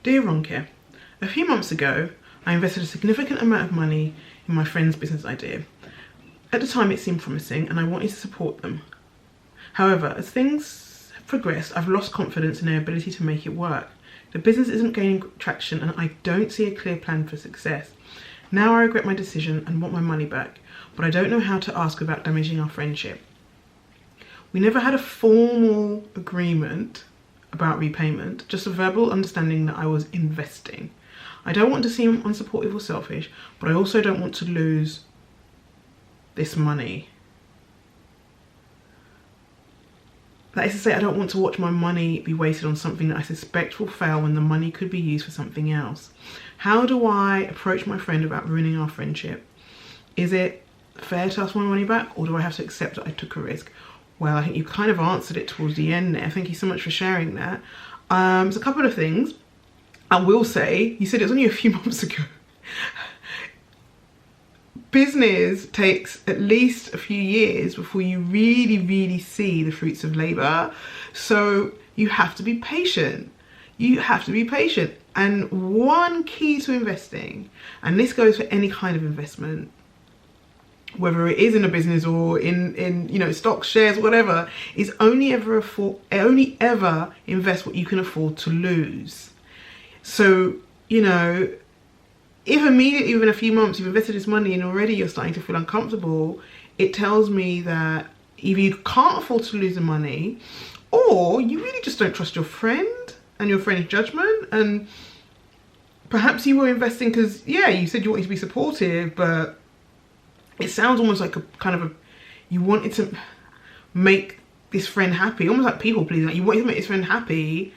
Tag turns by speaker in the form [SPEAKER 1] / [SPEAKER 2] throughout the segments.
[SPEAKER 1] Dear Ronke, a few months ago, I invested a significant amount of money in my friend's business idea. At the time, it seemed promising and I wanted to support them. However, as things have progressed, I've lost confidence in their ability to make it work. The business isn't gaining traction and I don't see a clear plan for success. Now I regret my decision and want my money back, but I don't know how to ask without damaging our friendship. We never had a formal agreement about repayment, just a verbal understanding that I was investing. I don't want to seem unsupportive or selfish, but I also don't want to lose this money. That is to say, I don't want to watch my money be wasted on something that I suspect will fail when the money could be used for something else. How do I approach my friend about ruining our friendship? Is it fair to ask my money back, or do I have to accept that I took a risk? Well, I think you kind of answered it towards the end there. Thank you so much for sharing that. There's a couple of things. I will say, you said it was only a few months ago. Business takes at least a few years before you really see the fruits of labor. So you have to be patient. You have to be patient. And one key to investing, and this goes for any kind of investment, whether it is in a business or in you know, stocks, shares, whatever, is only ever invest what you can afford to lose. So, you know, if immediately within a few months you've invested this money and already you're starting to feel uncomfortable, it tells me that either you can't afford to lose the money, or you really just don't trust your friend and your friend's judgment. And perhaps you were investing because, yeah, you said you wanted to be supportive, but it sounds almost like a kind of you wanted to make this friend happy, almost like people pleasing. Like you wanted to make this friend happy,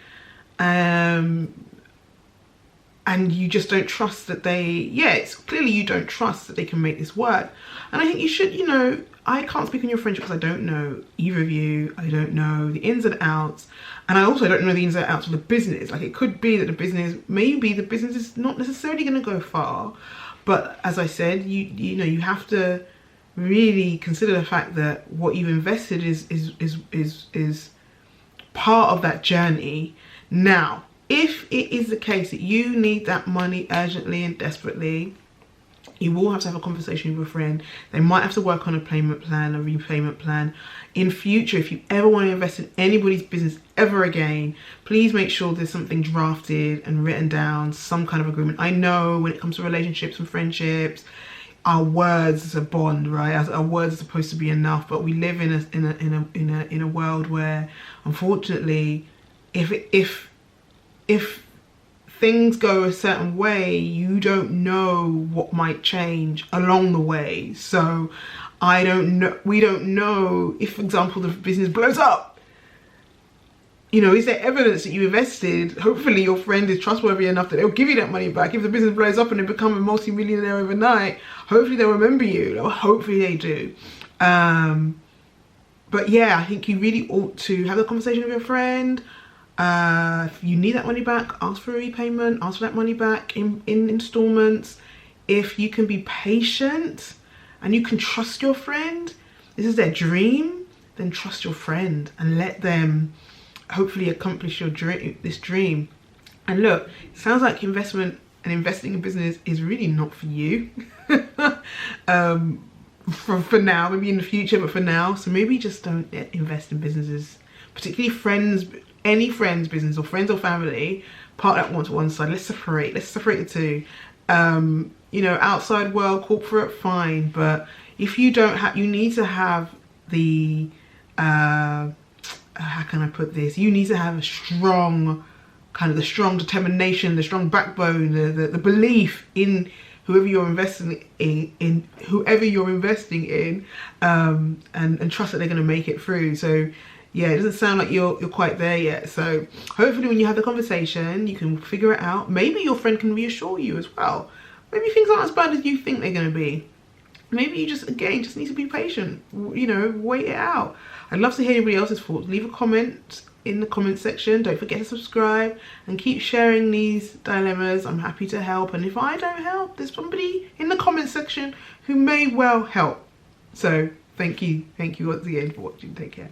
[SPEAKER 1] and you just don't trust that it's clearly you don't trust that they can make this work. And I think you should, you know, I can't speak on your friendship because I don't know either of you. I don't know the ins and outs. And I also don't know the ins and outs of the business. Like, it could be that maybe the business is not necessarily going to go far. But as I said, you know, you have to really consider the fact that what you've invested is part of that journey. Now, if it is the case that you need that money urgently and desperately, you will have to have a conversation with a friend. They might have to work on a payment plan, a repayment plan. In future, if you ever want to invest in anybody's business ever again, please make sure there's something drafted and written down, some kind of agreement. I know when it comes to relationships and friendships, our words is a bond, right? Our words are supposed to be enough, but we live in a world where, unfortunately, if things go a certain way, you don't know what might change along the way. So we don't know if, for example, the business blows up. You know, is there evidence that you invested? Hopefully your friend is trustworthy enough that they'll give you that money back. If the business blows up and they become a multi-millionaire overnight, hopefully they'll remember you. Or hopefully they do. But yeah, I think you really ought to have a conversation with your friend. If you need that money back, ask for a repayment, ask for that money back in installments. If you can be patient and you can trust your friend, this is their dream, then trust your friend and let them hopefully accomplish this dream. And look, it sounds like investment and investing in business is really not for you. For now, maybe in the future, but for now. So maybe just don't invest in businesses, particularly any friend's business or friends or family. Park that one to one side. Let's separate the two. You know, outside world, corporate, fine, but if you don't have, you need to have the how can I put this? You need to have a strong determination, the strong backbone, the belief in whoever you're investing in, and trust that they're going to make it through. So yeah, it doesn't sound like you're quite there yet. So hopefully when you have the conversation, you can figure it out. Maybe your friend can reassure you as well. Maybe things aren't as bad as you think they're going to be. Maybe you just need to be patient. You know, wait it out. I'd love to hear anybody else's thoughts. Leave a comment in the comment section. Don't forget to subscribe and keep sharing these dilemmas. I'm happy to help. And if I don't help, there's somebody in the comment section who may well help. So thank you once again for watching. Take care.